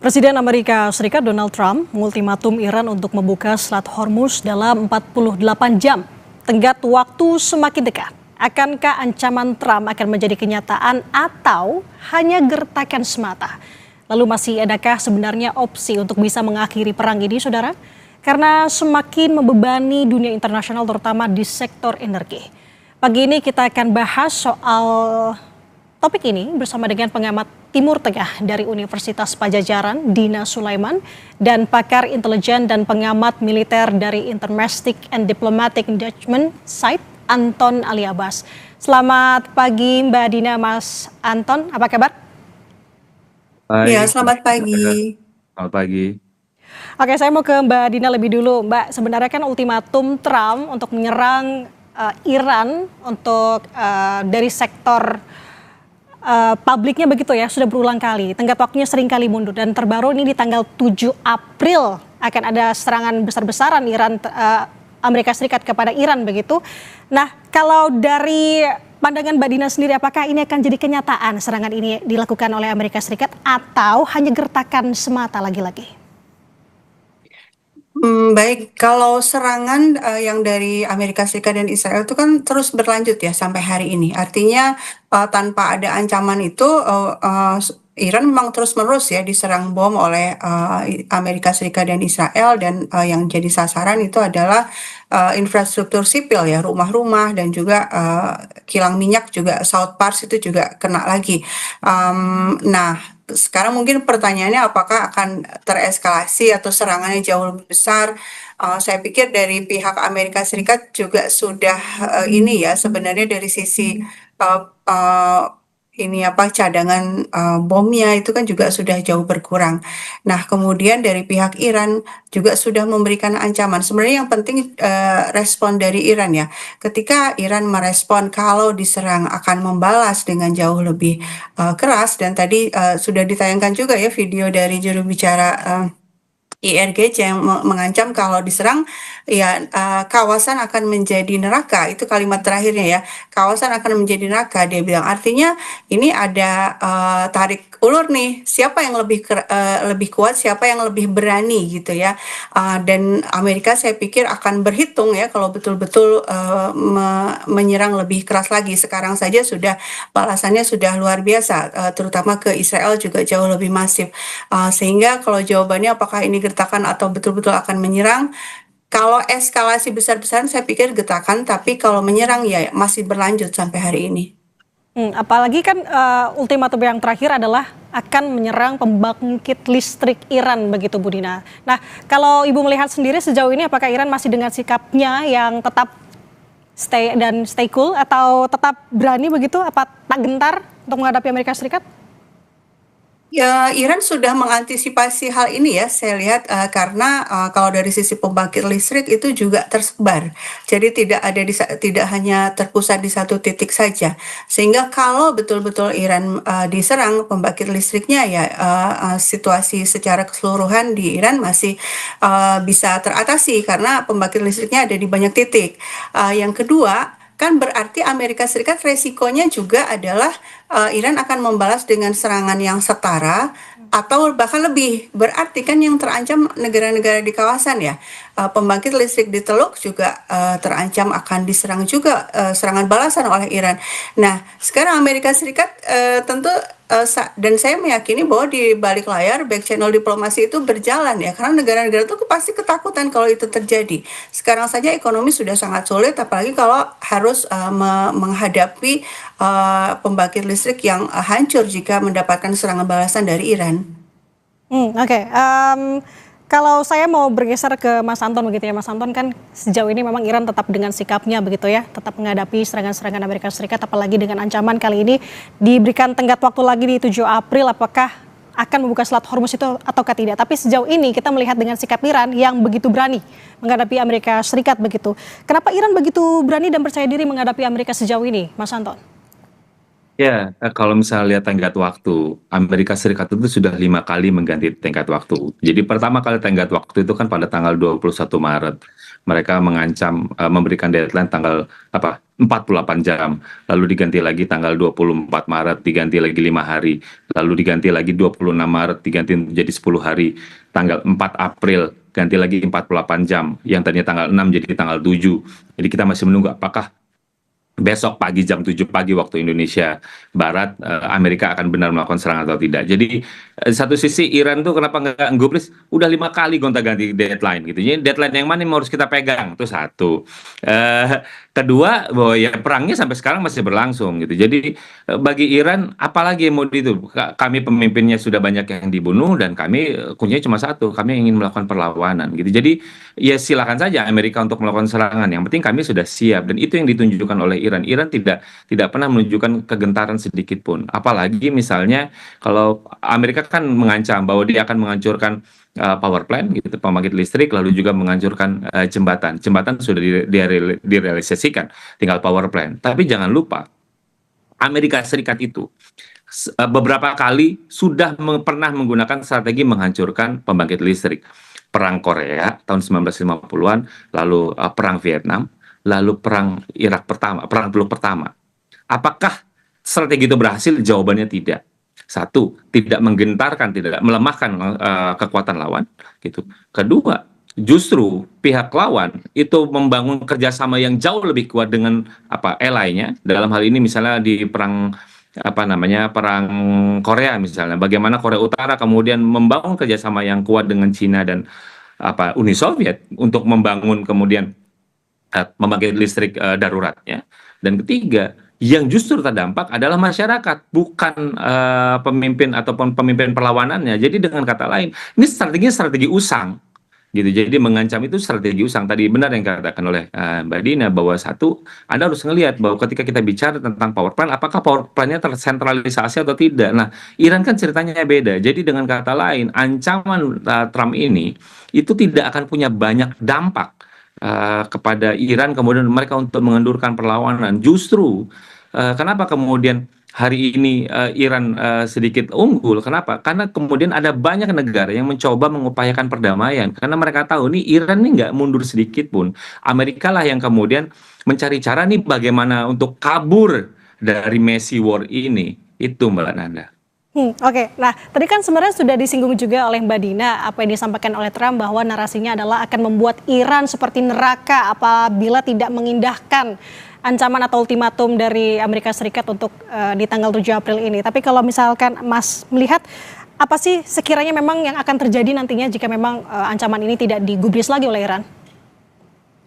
Presiden Amerika Serikat Donald Trump mengultimatum Iran untuk membuka Selat Hormuz dalam 48 jam. Tenggat waktu semakin dekat. Akankah ancaman Trump akan menjadi kenyataan atau hanya gertakan semata? Lalu masih adakah sebenarnya opsi untuk bisa mengakhiri perang ini, saudara? Karena semakin membebani dunia internasional terutama di sektor energi. Pagi ini kita akan bahas soal topik ini bersama dengan pengamat Timur Tengah dari Universitas Pajajaran, Dina Sulaiman, dan pakar intelijen dan pengamat militer dari Intermestic and Diplomatic Engagement Site, Anton Aliabas. Selamat pagi Mbak Dina, Mas Anton, apa kabar? Ya, selamat pagi. Selamat pagi. Oke, saya mau ke Mbak Dina lebih dulu. Mbak, sebenarnya kan ultimatum Trump untuk menyerang Iran untuk dari sektor publiknya begitu ya, sudah berulang kali. Tenggat waktunya sering kali mundur dan terbaru ini di tanggal 7 April akan ada serangan besar-besaran Amerika Serikat kepada Iran begitu. Nah, kalau dari pandangan Mbak Dina sendiri, apakah ini akan jadi kenyataan serangan ini dilakukan oleh Amerika Serikat atau hanya gertakan semata lagi-lagi? Baik, kalau serangan yang dari Amerika Serikat dan Israel itu kan terus berlanjut ya sampai hari ini. Artinya tanpa ada ancaman itu Iran memang terus-menerus ya diserang bom oleh Amerika Serikat dan Israel, dan yang jadi sasaran itu adalah infrastruktur sipil ya, rumah-rumah dan juga kilang minyak juga, South Pars itu juga kena lagi. Nah, sekarang mungkin pertanyaannya apakah akan tereskalasi atau serangannya jauh lebih besar. Saya pikir dari pihak Amerika Serikat juga sudah ini ya, sebenarnya dari sisi cadangan bomnya itu kan juga sudah jauh berkurang. Nah, kemudian dari pihak Iran juga sudah memberikan ancaman. Sebenarnya yang penting respon dari Iran ya. Ketika Iran merespon kalau diserang akan membalas dengan jauh lebih keras, dan tadi sudah ditayangkan juga ya video dari juru bicara IRGC yang mengancam kalau diserang ya kawasan akan menjadi neraka. Itu kalimat terakhirnya ya, kawasan akan menjadi neraka, dia bilang. Artinya ini ada tarik ulur nih, siapa yang lebih kuat, siapa yang lebih berani gitu ya. Dan Amerika saya pikir akan berhitung ya kalau betul-betul menyerang lebih keras lagi. Sekarang saja sudah balasannya sudah luar biasa, terutama ke Israel juga jauh lebih masif. Sehingga kalau jawabannya apakah ini gertakan atau betul-betul akan menyerang, kalau eskalasi besar-besaran saya pikir gertakan, tapi kalau menyerang ya masih berlanjut sampai hari ini. Apalagi kan ultimatum yang terakhir adalah akan menyerang pembangkit listrik Iran begitu, Bu Dina. Nah, kalau Ibu melihat sendiri sejauh ini apakah Iran masih dengan sikapnya yang tetap stay cool atau tetap berani begitu, apa tak gentar untuk menghadapi Amerika Serikat? Ya, Iran sudah mengantisipasi hal ini ya, saya lihat karena kalau dari sisi pembangkit listrik itu juga tersebar. Jadi tidak hanya terpusat di satu titik saja. Sehingga kalau betul-betul Iran diserang pembangkit listriknya ya, situasi secara keseluruhan di Iran masih bisa teratasi karena pembangkit listriknya ada di banyak titik. Yang kedua, kan berarti Amerika Serikat resikonya juga adalah Iran akan membalas dengan serangan yang setara atau bahkan lebih. Berarti kan yang terancam negara-negara di kawasan ya. Pembangkit listrik di Teluk juga terancam akan diserang juga, serangan balasan oleh Iran. Nah, sekarang Amerika Serikat tentu dan saya meyakini bahwa di balik layar back channel diplomasi itu berjalan ya, karena negara-negara itu pasti ketakutan kalau itu terjadi. Sekarang saja ekonomi sudah sangat sulit, apalagi kalau harus menghadapi pembangkit listrik yang hancur jika mendapatkan serangan balasan dari Iran. Oke. Kalau saya mau bergeser ke Mas Anton begitu ya, Mas Anton, kan sejauh ini memang Iran tetap dengan sikapnya begitu ya, tetap menghadapi serangan-serangan Amerika Serikat, apalagi dengan ancaman kali ini diberikan tenggat waktu lagi di 7 April, apakah akan membuka Selat Hormuz itu ataukah tidak. Tapi sejauh ini kita melihat dengan sikap Iran yang begitu berani menghadapi Amerika Serikat begitu. Kenapa Iran begitu berani dan percaya diri menghadapi Amerika sejauh ini, Mas Anton? Ya, kalau misalnya lihat tenggat waktu, Amerika Serikat itu sudah 5 kali mengganti tenggat waktu. Jadi pertama kali tenggat waktu itu kan pada tanggal 21 Maret. Mereka mengancam memberikan deadline tanggal 48 jam, lalu diganti lagi tanggal 24 Maret, diganti lagi 5 hari, lalu diganti lagi 26 Maret, diganti jadi 10 hari, tanggal 4 April, ganti lagi 48 jam, yang tadinya tanggal 6 jadi tanggal 7. Jadi kita masih menunggu apakah besok pagi jam 7 pagi waktu Indonesia Barat, Amerika akan benar melakukan serangan atau tidak. Jadi satu sisi Iran tuh kenapa nggak gubris, udah 5 kali gonta-ganti deadline gitu. Jadi deadline yang mana yang harus kita pegang, itu satu. Eh, Kedua, bahwa ya perangnya sampai sekarang masih berlangsung gitu. Jadi bagi Iran, apalagi yang mau itu, kami pemimpinnya sudah banyak yang dibunuh dan kami kuncinya cuma satu, kami ingin melakukan perlawanan gitu. Jadi ya silakan saja Amerika untuk melakukan serangan. Yang penting kami sudah siap dan itu yang ditunjukkan oleh Iran. Iran tidak pernah menunjukkan kegentaran sedikit pun. Apalagi misalnya kalau Amerika kan mengancam bahwa dia akan menghancurkan power plant gitu, pembangkit listrik, lalu juga menghancurkan jembatan. Jembatan sudah direalisasikan, tinggal power plant. Tapi jangan lupa Amerika Serikat itu beberapa kali sudah pernah menggunakan strategi menghancurkan pembangkit listrik. Perang Korea tahun 1950-an, lalu perang Vietnam, lalu perang Irak pertama, perang Teluk pertama. Apakah strategi itu berhasil? Jawabannya tidak. Satu, tidak menggentarkan, tidak melemahkan kekuatan lawan, gitu. Kedua, justru pihak lawan itu membangun kerjasama yang jauh lebih kuat dengan ally-nya. Dalam hal ini misalnya di perang perang Korea misalnya, bagaimana Korea Utara kemudian membangun kerjasama yang kuat dengan Cina dan Uni Soviet untuk membangun kemudian membangkit listrik darurat ya. Dan ketiga, yang justru terdampak adalah masyarakat, bukan pemimpin ataupun pemimpin perlawanannya. Jadi dengan kata lain, ini strategi usang gitu. Jadi mengancam itu strategi usang. Tadi benar yang dikatakan oleh Mbak Dina bahwa satu, Anda harus melihat bahwa ketika kita bicara tentang power plant, apakah power plantnya tersentralisasi atau tidak. Nah, Iran kan ceritanya beda. Jadi dengan kata lain, ancaman Trump ini itu tidak akan punya banyak dampak kepada Iran, kemudian mereka untuk mengendurkan perlawanan. Justru kenapa kemudian hari ini Iran sedikit unggul? Kenapa? Karena kemudian ada banyak negara yang mencoba mengupayakan perdamaian. Karena mereka tahu nih Iran nih nggak mundur sedikit pun. Amerika lah yang kemudian mencari cara nih bagaimana untuk kabur dari messy war ini. Itu Mbak Nanda. Oke. Nah, tadi kan sebenarnya sudah disinggung juga oleh Mbak Dina apa yang disampaikan oleh Trump bahwa narasinya adalah akan membuat Iran seperti neraka apabila tidak mengindahkan ancaman atau ultimatum dari Amerika Serikat untuk di tanggal 7 April ini. Tapi kalau misalkan Mas melihat apa sih sekiranya memang yang akan terjadi nantinya jika memang ancaman ini tidak digubris lagi oleh Iran?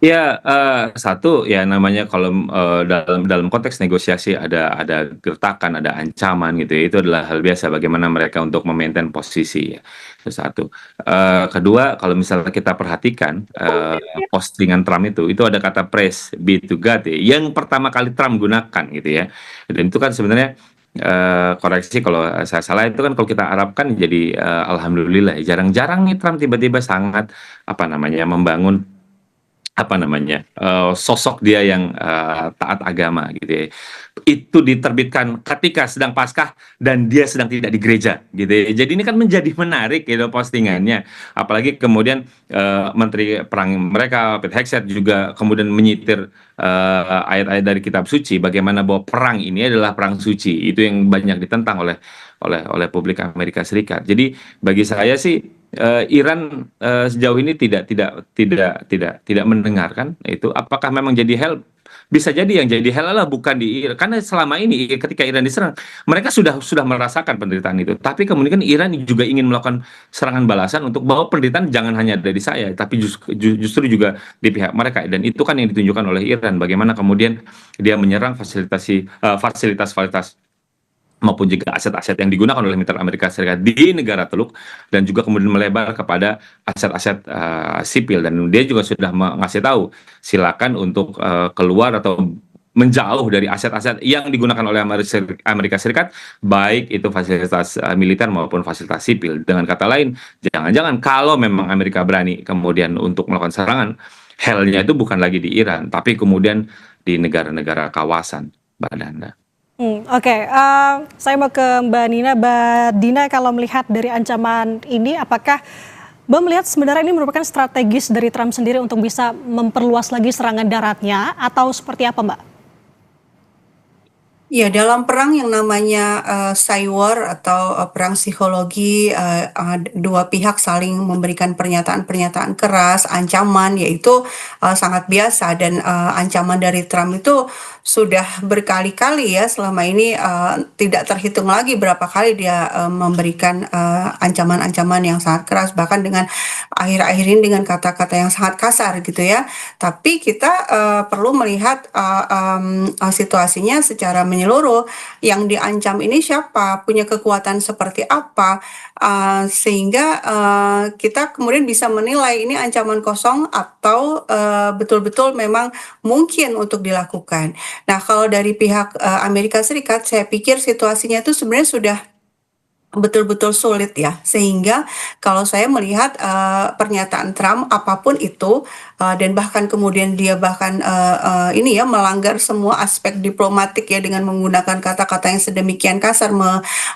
Ya, satu ya namanya kalau dalam konteks negosiasi ada gertakan, ada ancaman gitu ya, itu adalah hal biasa bagaimana mereka untuk memaintain posisi ya. Itu satu. Kedua, kalau misalnya kita perhatikan postingan Trump itu ada kata praise be to God ya, yang pertama kali Trump gunakan gitu ya. Dan itu kan sebenarnya koreksi kalau saya salah, itu kan kalau kita Arabkan jadi alhamdulillah. Jarang-jarang nih Trump tiba-tiba sangat membangun sosok dia yang taat agama gitu ya. Itu diterbitkan ketika sedang Paskah dan dia sedang tidak di gereja gitu ya. Jadi ini kan menjadi menarik gitu postingannya. Apalagi kemudian Menteri Perang mereka Pete Hegseth juga kemudian menyitir ayat-ayat dari kitab suci, bagaimana bahwa perang ini adalah perang suci. Itu yang banyak ditentang oleh publik Amerika Serikat. Jadi bagi saya sih Iran sejauh ini tidak mendengarkan itu. Apakah memang jadi hell? Bisa jadi yang jadi hell adalah bukan di Iran, karena selama ini ketika Iran diserang, mereka sudah merasakan penderitaan itu. Tapi kemudian Iran juga ingin melakukan serangan balasan untuk bahwa penderitaan jangan hanya dari saya, tapi justru juga di pihak mereka. Dan itu kan yang ditunjukkan oleh Iran, bagaimana kemudian dia menyerang fasilitas maupun juga aset-aset yang digunakan oleh militer Amerika Serikat di negara Teluk, dan juga kemudian melebar kepada aset-aset sipil. Dan dia juga sudah mengasih tahu silakan untuk keluar atau menjauh dari aset-aset yang digunakan oleh Amerika Serikat, baik itu fasilitas militer maupun fasilitas sipil. Dengan kata lain, jangan-jangan kalau memang Amerika berani kemudian untuk melakukan serangan, hell-nya itu bukan lagi di Iran, tapi kemudian di negara-negara kawasan, Mbak Nanda. Oke, saya mau ke Mbak Nina. Mbak Dina, kalau melihat dari ancaman ini, apakah Mbak melihat sebenarnya ini merupakan strategis dari Trump sendiri untuk bisa memperluas lagi serangan daratnya, atau seperti apa, Mbak? Ya, dalam perang yang namanya cywar atau perang psikologi, dua pihak saling memberikan pernyataan-pernyataan keras, ancaman, yaitu sangat biasa dan ancaman dari Trump itu sudah berkali-kali ya selama ini, tidak terhitung lagi berapa kali dia memberikan ancaman-ancaman yang sangat keras, bahkan dengan akhir-akhir ini dengan kata-kata yang sangat kasar gitu ya. Tapi kita perlu melihat situasinya secara menyeluruh. Yang diancam ini siapa, punya kekuatan seperti apa, sehingga kita kemudian bisa menilai ini ancaman kosong atau betul-betul memang mungkin untuk dilakukan. Nah, kalau dari pihak Amerika Serikat, saya pikir situasinya itu sebenarnya sudah betul-betul sulit ya, sehingga kalau saya melihat pernyataan Trump apapun itu, dan bahkan kemudian dia bahkan ini ya melanggar semua aspek diplomatik ya dengan menggunakan kata-kata yang sedemikian kasar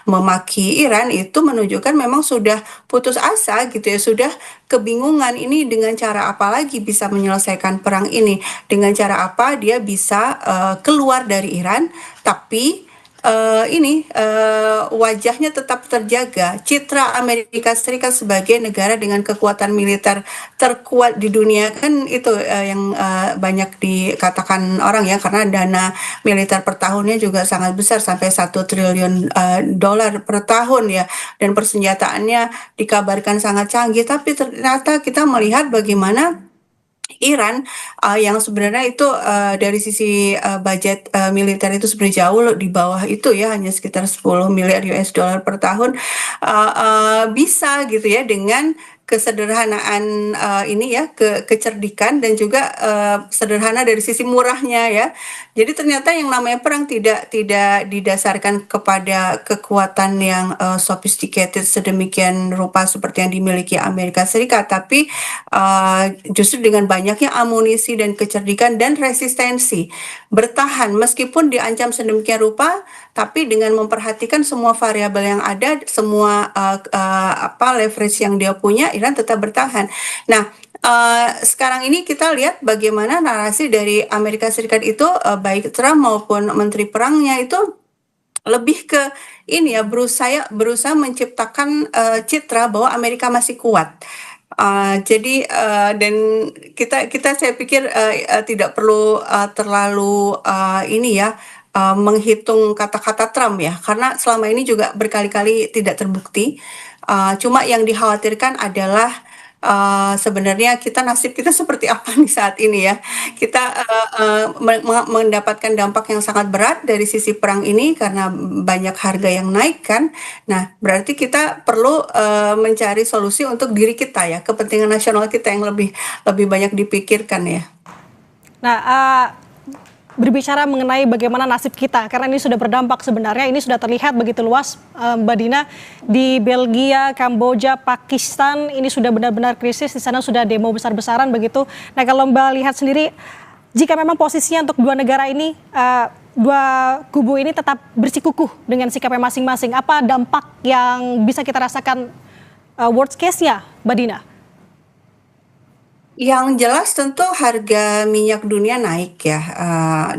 memaki Iran, itu menunjukkan memang sudah putus asa gitu ya, sudah kebingungan ini dengan cara apa lagi bisa menyelesaikan perang ini, dengan cara apa dia bisa keluar dari Iran tapi wajahnya tetap terjaga. Citra Amerika Serikat sebagai negara dengan kekuatan militer terkuat di dunia kan itu yang banyak dikatakan orang ya, karena dana militer per tahunnya juga sangat besar sampai 1 triliun dolar per tahun ya, dan persenjataannya dikabarkan sangat canggih. Tapi ternyata kita melihat bagaimana Iran yang sebenarnya itu dari sisi budget militer itu sebenarnya jauh di bawah itu ya, hanya sekitar 10 miliar US dollar per tahun, bisa gitu ya dengan kesederhanaan ini ya, kecerdikan dan juga sederhana dari sisi murahnya ya. Jadi ternyata yang namanya perang tidak didasarkan kepada kekuatan yang sophisticated sedemikian rupa seperti yang dimiliki Amerika Serikat, tapi justru dengan banyaknya amunisi dan kecerdikan dan resistensi bertahan meskipun diancam sedemikian rupa, tapi dengan memperhatikan semua variabel yang ada, semua leverage yang dia punya, Iran tetap bertahan. Nah, sekarang ini kita lihat bagaimana narasi dari Amerika Serikat itu, baik Trump maupun Menteri Perangnya itu lebih ke ini ya, berusaha menciptakan citra bahwa Amerika masih kuat. Jadi dan kita saya pikir tidak perlu terlalu ini ya, menghitung kata-kata Trump ya, karena selama ini juga berkali-kali tidak terbukti. Cuma yang dikhawatirkan adalah sebenarnya nasib kita seperti apa nih saat ini ya. Kita mendapatkan dampak yang sangat berat dari sisi perang ini karena banyak harga yang naik kan. Nah, berarti kita perlu mencari solusi untuk diri kita ya, kepentingan nasional kita yang lebih banyak dipikirkan ya. Nah, berbicara mengenai bagaimana nasib kita, karena ini sudah berdampak sebenarnya, ini sudah terlihat begitu luas, Mbak Dina, di Belgia, Kamboja, Pakistan, ini sudah benar-benar krisis, di sana sudah demo besar-besaran begitu. Nah, kalau Mbak lihat sendiri, jika memang posisinya untuk dua negara ini, dua kubu ini tetap bersikukuh dengan sikapnya masing-masing, apa dampak yang bisa kita rasakan worst case-nya, Mbak Dina? Yang jelas tentu harga minyak dunia naik ya,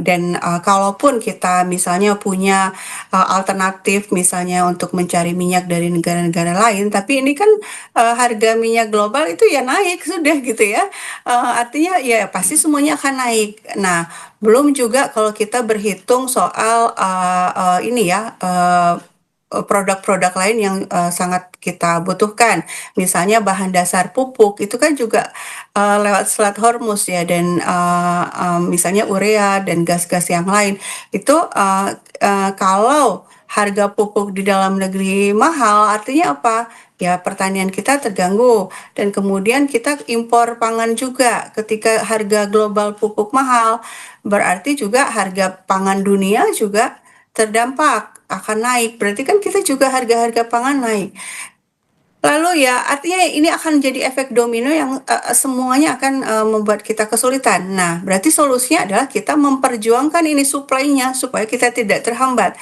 dan kalaupun kita misalnya punya alternatif misalnya untuk mencari minyak dari negara-negara lain, tapi ini kan harga minyak global itu ya naik sudah gitu ya, artinya ya pasti semuanya akan naik. Nah, belum juga kalau kita berhitung soal ini ya, produk-produk lain yang sangat kita butuhkan, misalnya bahan dasar pupuk itu kan juga lewat Selat Hormuz ya, dan misalnya urea dan gas-gas yang lain itu kalau harga pupuk di dalam negeri mahal, artinya apa? Ya pertanian kita terganggu, dan kemudian kita impor pangan juga. Ketika harga global pupuk mahal, berarti juga harga pangan dunia juga terdampak, akan naik. Berarti kan kita juga harga-harga pangan naik. Lalu ya artinya ini akan jadi efek domino yang semuanya akan membuat kita kesulitan. Nah, berarti solusinya adalah kita memperjuangkan ini supply-nya supaya kita tidak terhambat.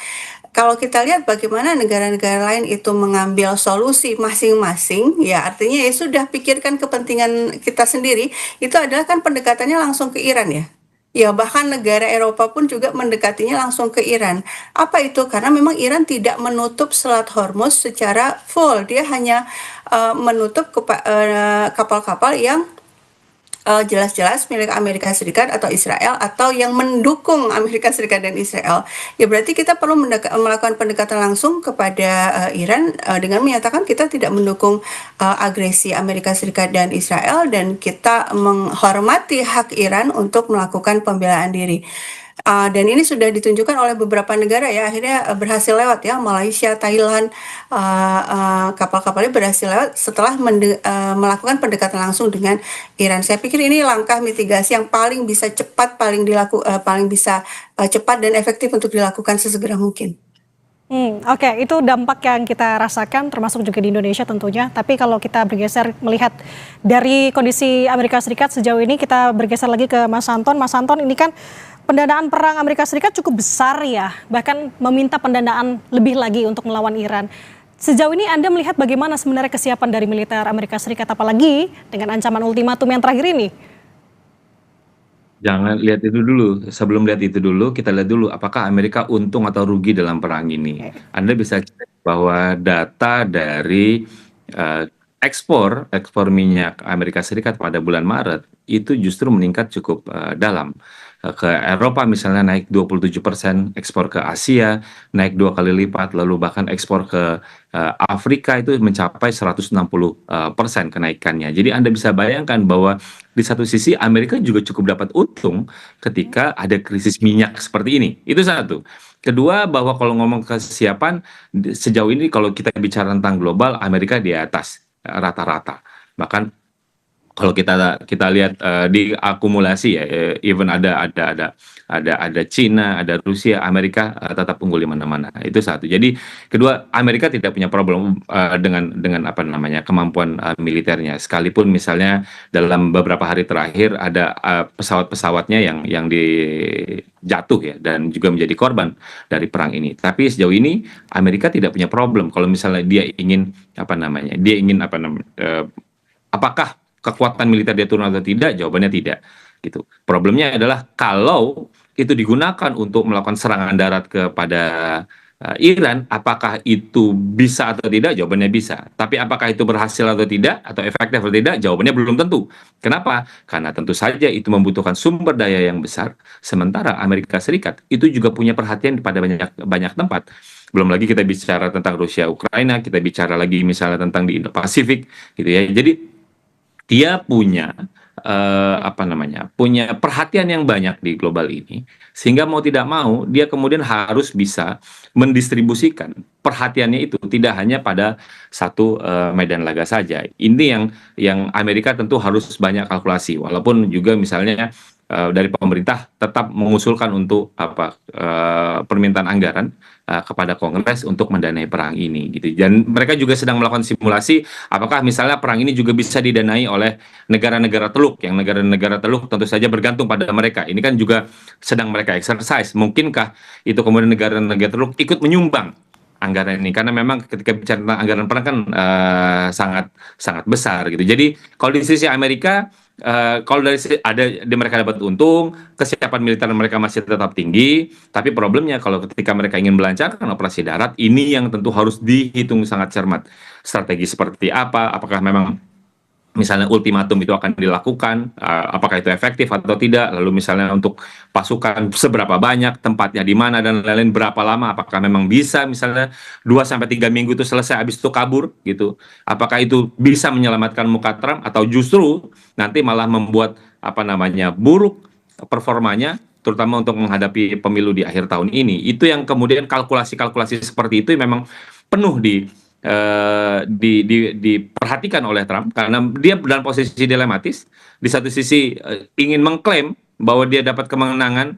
Kalau kita lihat bagaimana negara-negara lain itu mengambil solusi masing-masing, ya artinya ya sudah pikirkan kepentingan kita sendiri, itu adalah kan pendekatannya langsung ke Iran ya. Ya, bahkan negara Eropa pun juga mendekatinya langsung ke Iran. Apa itu? Karena memang Iran tidak menutup Selat Hormuz secara full. Dia hanya menutup kapal-kapal yang jelas-jelas milik Amerika Serikat atau Israel atau yang mendukung Amerika Serikat dan Israel. Ya berarti kita perlu melakukan pendekatan langsung kepada Iran dengan menyatakan kita tidak mendukung agresi Amerika Serikat dan Israel dan kita menghormati hak Iran untuk melakukan pembelaan diri. Dan ini sudah ditunjukkan oleh beberapa negara ya, akhirnya berhasil lewat ya, Malaysia, Thailand, kapal-kapalnya berhasil lewat setelah melakukan pendekatan langsung dengan Iran. Saya pikir ini langkah mitigasi yang paling bisa cepat, paling bisa cepat dan efektif untuk dilakukan sesegera mungkin. Oke, itu dampak yang kita rasakan termasuk juga di Indonesia tentunya. Tapi kalau kita bergeser melihat dari kondisi Amerika Serikat sejauh ini, kita bergeser lagi ke Mas Anton. Mas Anton, ini kan pendanaan perang Amerika Serikat cukup besar ya, bahkan meminta pendanaan lebih lagi untuk melawan Iran. Sejauh ini Anda melihat bagaimana sebenarnya kesiapan dari militer Amerika Serikat, apalagi dengan ancaman ultimatum yang terakhir ini? Jangan lihat itu dulu. Sebelum lihat itu dulu, kita lihat dulu apakah Amerika untung atau rugi dalam perang ini. Anda bisa cek bahwa data dari eh, ekspor minyak Amerika Serikat pada bulan Maret itu justru meningkat cukup dalam. Ke Eropa misalnya naik 27%, ekspor ke Asia naik 2 kali lipat, lalu bahkan ekspor ke Afrika itu mencapai 160% kenaikannya. Jadi Anda bisa bayangkan bahwa di satu sisi Amerika juga cukup dapat untung ketika ada krisis minyak seperti ini. Itu satu. Kedua, bahwa kalau ngomong kesiapan, sejauh ini kalau kita bicara tentang global, Amerika di atas rata-rata. Bahkan kalau kita lihat di akumulasi ya, even ada Cina, ada Rusia, Amerika tetap unggul di mana-mana. Itu satu. Jadi kedua, Amerika tidak punya problem dengan apa namanya kemampuan militernya. Sekalipun misalnya dalam beberapa hari terakhir ada pesawat-pesawatnya yang dijatuh ya dan juga menjadi korban dari perang ini. Tapi sejauh ini Amerika tidak punya problem kalau misalnya dia ingin apakah kekuatan militer dia turun atau tidak? Jawabannya tidak. Gitu. Problemnya adalah kalau itu digunakan untuk melakukan serangan darat kepada Iran, apakah itu bisa atau tidak? Jawabannya bisa. Tapi apakah itu berhasil atau tidak, atau efektif atau tidak? Jawabannya belum tentu. Kenapa? Karena tentu saja itu membutuhkan sumber daya yang besar. Sementara Amerika Serikat itu juga punya perhatian pada banyak banyak tempat. Belum lagi kita bicara tentang Rusia, Ukraina, kita bicara lagi misalnya tentang di Indo-Pasifik, gitu ya. Jadi dia punya perhatian yang banyak di global ini, sehingga mau tidak mau dia kemudian harus bisa mendistribusikan perhatiannya itu tidak hanya pada satu medan laga saja. Ini yang Amerika tentu harus banyak kalkulasi, walaupun juga misalnya dari pemerintah tetap mengusulkan untuk permintaan anggaran kepada Kongres untuk mendanai perang ini gitu. Dan mereka juga sedang melakukan simulasi apakah misalnya perang ini juga bisa didanai oleh negara-negara teluk, yang negara-negara teluk tentu saja bergantung pada mereka. Ini kan juga sedang mereka exercise. Mungkinkah itu kemudian negara-negara teluk ikut menyumbang anggaran ini, karena memang ketika bicara tentang anggaran perang kan sangat sangat besar gitu. Jadi kalau di sisi Amerika, kalau mereka dapat untung, kesiapan militer mereka masih tetap tinggi, tapi problemnya kalau ketika mereka ingin melancarkan operasi darat, ini yang tentu harus dihitung sangat cermat. Strategi seperti apa? Apakah memang misalnya ultimatum itu akan dilakukan, apakah itu efektif atau tidak, lalu misalnya untuk pasukan seberapa banyak, tempatnya di mana, dan lain-lain, berapa lama, apakah memang bisa misalnya 2 sampai 3 minggu itu selesai, habis itu kabur gitu, apakah itu bisa menyelamatkan muka Trump, atau justru nanti malah membuat buruk performanya, terutama untuk menghadapi pemilu di akhir tahun ini. Itu yang kemudian kalkulasi-kalkulasi seperti itu memang penuh diperhatikan oleh Trump, karena dia dalam posisi dilematis. Di satu sisi ingin mengklaim bahwa dia dapat kemenangan,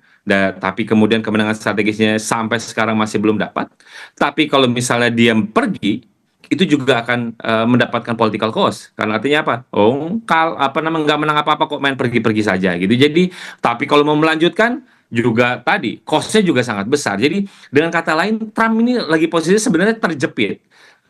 tapi kemudian kemenangan strategisnya sampai sekarang masih belum dapat. Tapi kalau misalnya dia pergi, itu juga akan mendapatkan political cost. Karena artinya apa? Nggak menang apa-apa kok, main pergi-pergi saja gitu. Jadi, tapi kalau mau melanjutkan juga tadi cost-nya juga sangat besar. Jadi dengan kata lain, Trump ini lagi posisi sebenarnya terjepit.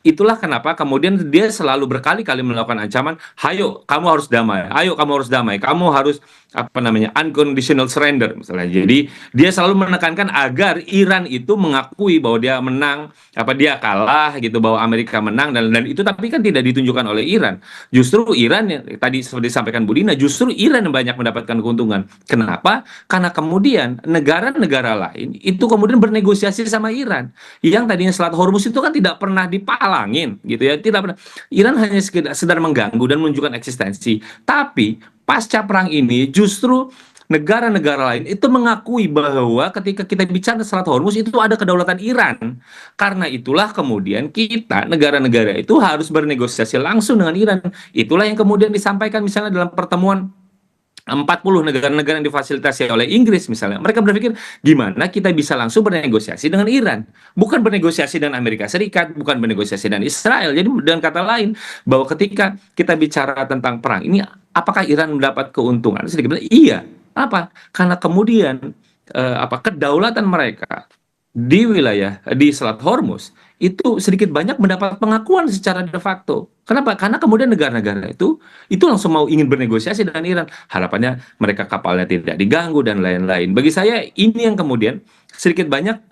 itulah kenapa kemudian dia selalu berkali-kali melakukan ancaman, "Hayo, kamu harus damai. Ayo, kamu harus damai. Kamu harus apa namanya, unconditional surrender," misalnya. Jadi dia selalu menekankan agar Iran itu mengakui bahwa dia menang, apa dia kalah gitu, bahwa Amerika menang dan itu tapi kan tidak ditunjukkan oleh Iran. Justru Iran yang tadi seperti disampaikan Bu Dina, justru Iran yang banyak mendapatkan keuntungan. Kenapa? Karena kemudian negara-negara lain itu kemudian bernegosiasi sama Iran. Yang tadinya Selat Hormuz itu kan tidak pernah dipalangin gitu ya, tidak pernah. Iran hanya sedang mengganggu dan menunjukkan eksistensi. Tapi pasca perang ini justru negara-negara lain itu mengakui bahwa ketika kita bicara Selat Hormuz itu ada kedaulatan Iran. Karena itulah kemudian kita negara-negara itu harus bernegosiasi langsung dengan Iran. Itulah yang kemudian disampaikan misalnya dalam pertemuan 40 negara-negara yang difasilitasi oleh Inggris misalnya. Mereka berpikir gimana kita bisa langsung bernegosiasi dengan Iran. Bukan bernegosiasi dengan Amerika Serikat, bukan bernegosiasi dengan Israel. Jadi dengan kata lain, bahwa ketika kita bicara tentang perang ini, apakah Iran mendapat keuntungan? Sedikit bilang, iya. Apa? Karena kemudian kedaulatan mereka di wilayah di Selat Hormuz itu sedikit banyak mendapat pengakuan secara de facto. Kenapa? Karena kemudian negara-negara itu langsung mau ingin bernegosiasi dengan Iran. Harapannya mereka kapalnya tidak diganggu dan lain-lain. Bagi saya ini yang kemudian sedikit banyak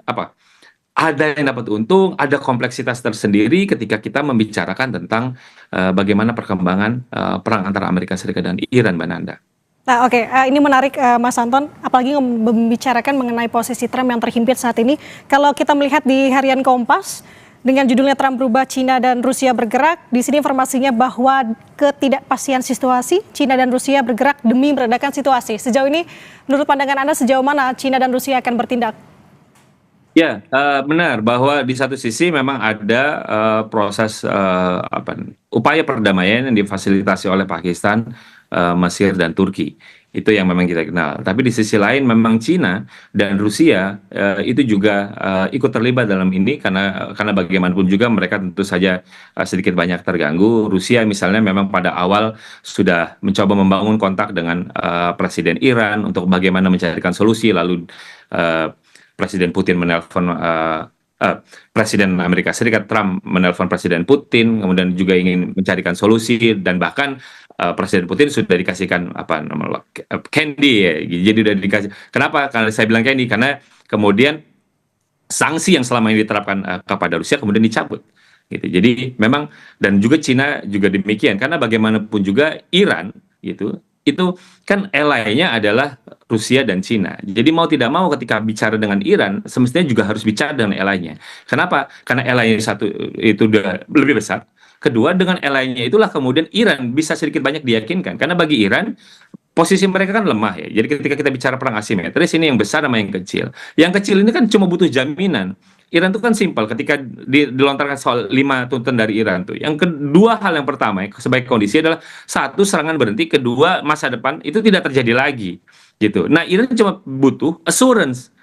ada yang dapat untung, ada kompleksitas tersendiri ketika kita membicarakan tentang bagaimana perkembangan perang antara Amerika Serikat dan Iran, Mbak Nanda. Nah, oke, ini menarik Mas Anton, apalagi membicarakan mengenai posisi Trump yang terhimpit saat ini. Kalau kita melihat di harian Kompas dengan judulnya Trump berubah, Cina dan Rusia bergerak, di sini informasinya bahwa ketidakpastian situasi, Cina dan Rusia bergerak demi meredakan situasi. Sejauh ini, menurut pandangan Anda sejauh mana Cina dan Rusia akan bertindak? Ya, benar bahwa di satu sisi memang ada proses upaya perdamaian yang difasilitasi oleh Pakistan, Mesir dan Turki. Itu yang memang kita kenal. Tapi di sisi lain memang Cina dan Rusia itu juga ikut terlibat dalam ini karena bagaimanapun juga mereka tentu saja sedikit banyak terganggu. Rusia misalnya memang pada awal sudah mencoba membangun kontak dengan Presiden Iran untuk bagaimana mencarikan solusi, lalu Presiden Putin menelpon Presiden Amerika Serikat Trump menelpon Presiden Putin, kemudian juga ingin mencarikan solusi dan bahkan Presiden Putin sudah dikasihkan candy ya, jadi sudah dikasih. Kenapa? Karena saya bilang candy karena kemudian sanksi yang selama ini diterapkan kepada Rusia kemudian dicabut. Gitu. Jadi memang dan juga Cina juga demikian karena bagaimanapun juga Iran gitu. Itu kan ally-nya adalah Rusia dan Cina. Jadi mau tidak mau ketika bicara dengan Iran, semestinya juga harus bicara dengan ally-nya. Kenapa? Karena ally-nya satu itu udah lebih besar. Kedua, dengan ally-nya itulah kemudian Iran bisa sedikit banyak diyakinkan. Karena bagi Iran, posisi mereka kan lemah ya. Jadi ketika kita bicara perang asimetris, ini yang besar sama yang kecil. Yang kecil ini kan cuma butuh jaminan. Iran itu kan simpel ketika dilontarkan soal 5 tuntutan dari Iran tuh. Yang kedua hal yang pertama sebagai kondisi adalah satu serangan berhenti, kedua masa depan itu tidak terjadi lagi gitu. Nah, Iran cuma butuh assurance.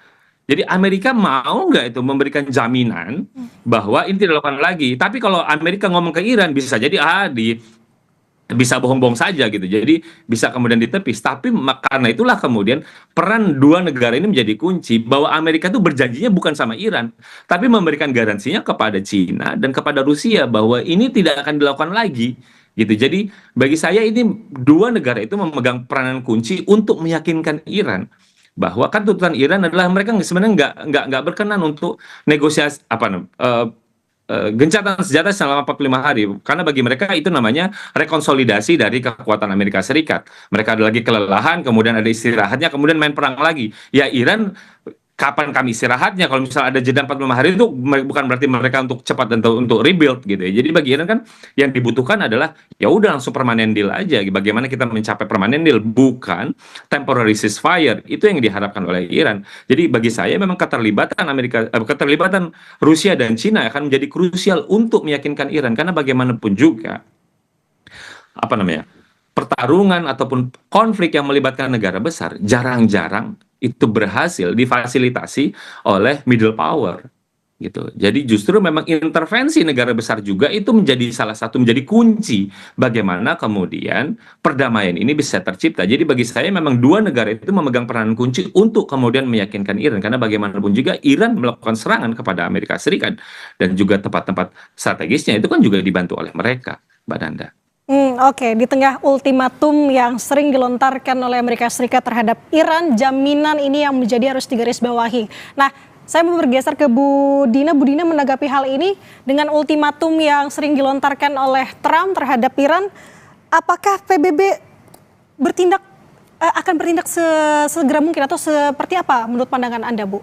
Jadi Amerika mau nggak itu memberikan jaminan bahwa ini tidak dilakukan lagi. Tapi kalau Amerika ngomong ke Iran bisa jadi bisa bohong-bohong saja gitu. Jadi bisa kemudian ditepis. Tapi karena itulah kemudian peran dua negara ini menjadi kunci bahwa Amerika itu berjanjinya bukan sama Iran, tapi memberikan garansinya kepada Cina dan kepada Rusia bahwa ini tidak akan dilakukan lagi. Gitu. Jadi bagi saya ini dua negara itu memegang peranan kunci untuk meyakinkan Iran bahwa kan tuntutan Iran adalah mereka sebenarnya nggak berkenan untuk negosiasi gencatan senjata selama 45 hari karena bagi mereka itu namanya rekonsolidasi dari kekuatan Amerika Serikat. Mereka ada lagi kelelahan, kemudian ada istirahatnya, kemudian main perang lagi. Ya Iran kapan kami istirahatnya? Kalau misalnya ada jeda 45 hari itu bukan berarti mereka untuk cepat dan untuk rebuild gitu ya. Jadi bagi Iran kan yang dibutuhkan adalah ya udah langsung permanen deal aja. Bagaimana kita mencapai permanen deal bukan temporary ceasefire. Itu yang diharapkan oleh Iran. Jadi bagi saya memang keterlibatan Rusia dan Cina akan menjadi krusial untuk meyakinkan Iran karena bagaimanapun juga pertarungan ataupun konflik yang melibatkan negara besar jarang-jarang itu berhasil difasilitasi oleh middle power gitu. Jadi justru memang intervensi negara besar juga itu menjadi salah satu menjadi kunci bagaimana kemudian perdamaian ini bisa tercipta. Jadi bagi saya memang dua negara itu memegang peranan kunci untuk kemudian meyakinkan Iran karena bagaimanapun juga Iran melakukan serangan kepada Amerika Serikat dan juga tempat-tempat strategisnya itu kan juga dibantu oleh mereka, Mbak Nanda. Oke, di tengah ultimatum yang sering dilontarkan oleh Amerika Serikat terhadap Iran, jaminan ini yang menjadi harus digarisbawahi. Nah, saya mau bergeser ke Bu Dina. Bu Dina menanggapi hal ini dengan ultimatum yang sering dilontarkan oleh Trump terhadap Iran. Apakah PBB akan bertindak segera mungkin atau seperti apa menurut pandangan Anda, Bu?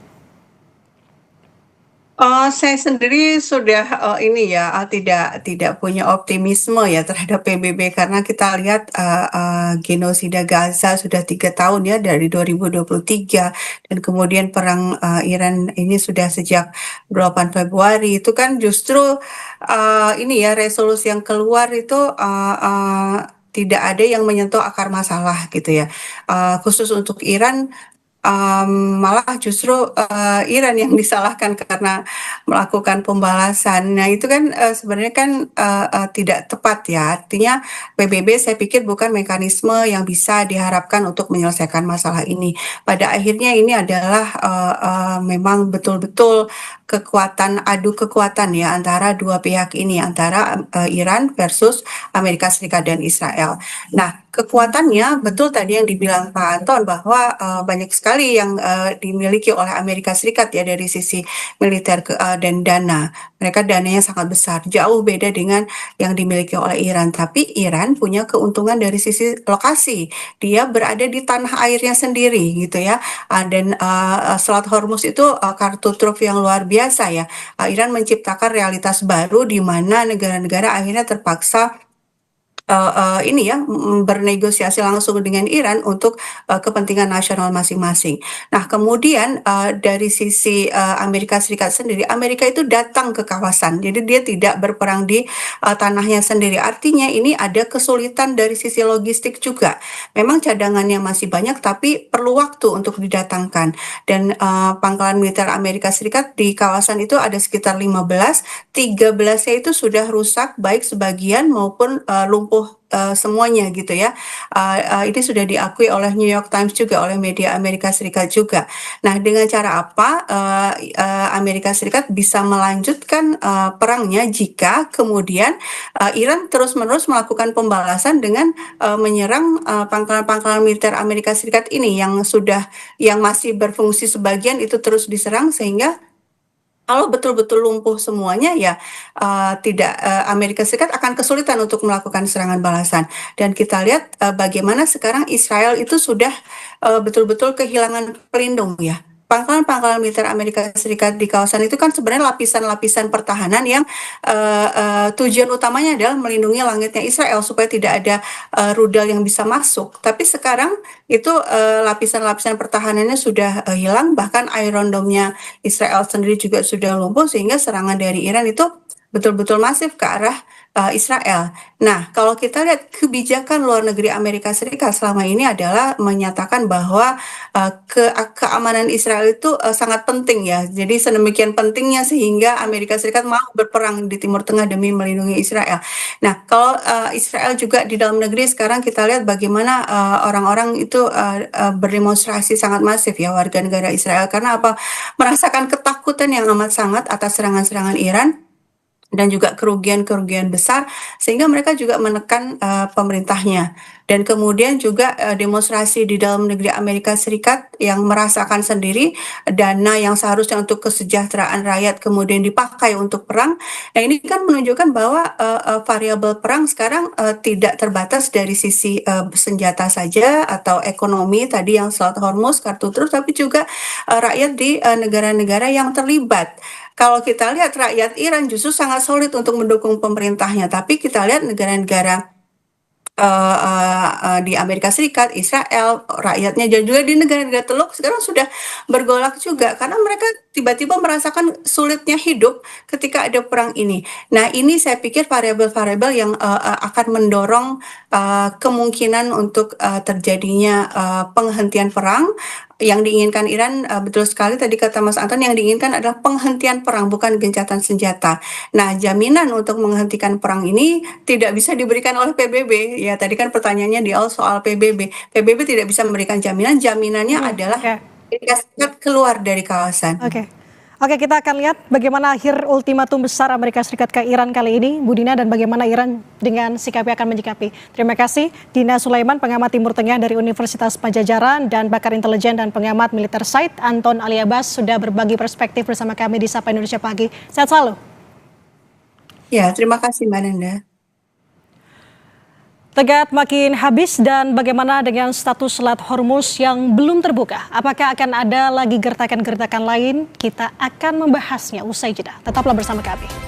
Saya sendiri sudah, ini ya, tidak punya optimisme ya terhadap PBB karena kita lihat, genosida Gaza sudah 3 tahun ya dari 2023 dan kemudian perang, Iran ini sudah sejak 8 Februari. Itu kan justru, ini ya resolusi yang keluar itu, tidak ada yang menyentuh akar masalah gitu ya. Khusus untuk Iran, malah justru, Iran yang disalahkan karena melakukan pembalasan. Nah itu kan, sebenarnya kan, tidak tepat ya. Artinya PBB saya pikir bukan mekanisme yang bisa diharapkan untuk menyelesaikan masalah ini. Pada akhirnya ini adalah, memang betul-betul adu kekuatan ya antara dua pihak ini, antara, Iran versus Amerika Serikat dan Israel. Nah, kekuatannya betul tadi yang dibilang Pak Anton bahwa, banyak sekali yang, dimiliki oleh Amerika Serikat ya dari sisi militer dan dana. Mereka dananya sangat besar, jauh beda dengan yang dimiliki oleh Iran. Tapi Iran punya keuntungan dari sisi lokasi. Dia berada di tanah airnya sendiri gitu ya. Dan, Selat Hormuz itu, kartu truf yang luar biasa ya. Iran menciptakan realitas baru di mana negara-negara akhirnya terpaksa ini ya, bernegosiasi langsung dengan Iran untuk, kepentingan nasional masing-masing. Nah kemudian, dari sisi, Amerika Serikat sendiri, Amerika itu datang ke kawasan, jadi dia tidak berperang di, tanahnya sendiri. Artinya ini ada kesulitan dari sisi logistik juga. Memang cadangannya masih banyak, tapi perlu waktu untuk didatangkan. Dan, pangkalan militer Amerika Serikat di kawasan itu ada sekitar 15, 13-nya itu sudah rusak, baik sebagian maupun, lumpuh, semuanya gitu ya. Ini sudah diakui oleh New York Times juga, oleh media Amerika Serikat juga. Nah, dengan cara apa, Amerika Serikat bisa melanjutkan, perangnya jika kemudian, Iran terus-menerus melakukan pembalasan dengan, menyerang, pangkalan-pangkalan militer Amerika Serikat ini yang masih berfungsi sebagian itu terus diserang sehingga kalau betul-betul lumpuh semuanya ya, Amerika Serikat akan kesulitan untuk melakukan serangan balasan. Dan kita lihat, bagaimana sekarang Israel itu sudah, betul-betul kehilangan pelindung ya. Pangkalan-pangkalan militer Amerika Serikat di kawasan itu kan sebenarnya lapisan-lapisan pertahanan yang, tujuan utamanya adalah melindungi langitnya Israel supaya tidak ada, rudal yang bisa masuk. Tapi sekarang itu, lapisan-lapisan pertahanannya sudah, hilang, bahkan Iron Dome-nya Israel sendiri juga sudah lumpuh sehingga serangan dari Iran itu betul-betul masif ke arah, Israel. Nah, kalau kita lihat kebijakan luar negeri Amerika Serikat selama ini adalah menyatakan bahwa, keamanan Israel itu, sangat penting ya. Jadi sedemikian pentingnya sehingga Amerika Serikat mau berperang di Timur Tengah demi melindungi Israel. Nah, kalau, Israel juga di dalam negeri sekarang kita lihat bagaimana, orang-orang itu, berdemonstrasi sangat masif ya warga negara Israel karena apa? Merasakan ketakutan yang amat sangat atas serangan-serangan Iran dan juga kerugian-kerugian besar sehingga mereka juga menekan, pemerintahnya. Dan kemudian juga, demonstrasi di dalam negeri Amerika Serikat yang merasakan sendiri dana yang seharusnya untuk kesejahteraan rakyat kemudian dipakai untuk perang. Nah ini kan menunjukkan bahwa, variabel perang sekarang, tidak terbatas dari sisi, senjata saja atau ekonomi tadi yang Selat Hormuz, kartu truf, tapi juga, rakyat di, negara-negara yang terlibat. Kalau kita lihat rakyat Iran justru sangat solid untuk mendukung pemerintahnya, tapi kita lihat negara-negara di Amerika Serikat, Israel, rakyatnya dan juga di negara-negara Teluk sekarang sudah bergolak juga karena mereka tiba-tiba merasakan sulitnya hidup ketika ada perang ini. Nah, ini saya pikir variabel-variabel yang akan mendorong kemungkinan untuk terjadinya penghentian perang yang diinginkan Iran, betul sekali tadi kata Mas Anton, yang diinginkan adalah penghentian perang, bukan gencatan senjata. Nah, jaminan untuk menghentikan perang ini tidak bisa diberikan oleh PBB. Ya, tadi kan pertanyaannya di awal soal PBB. PBB tidak bisa memberikan jaminan, jaminannya adalah Oke. Amerika Serikat keluar dari kawasan. Oke. Oke, kita akan lihat bagaimana akhir ultimatum besar Amerika Serikat ke Iran kali ini, Bu Dina, dan bagaimana Iran dengan sikapnya akan menyikapi. Terima kasih, Dina Sulaiman, pengamat Timur Tengah dari Universitas Pajajaran, dan pakar intelijen dan pengamat militer Said Anton Aliabas sudah berbagi perspektif bersama kami di Sapa Indonesia Pagi. Sehat selalu. Ya, terima kasih Mbak Nanda. Tenggat makin habis dan bagaimana dengan status Selat Hormuz yang belum terbuka? Apakah akan ada lagi gertakan-gertakan lain? Kita akan membahasnya usai jeda. Tetaplah bersama kami.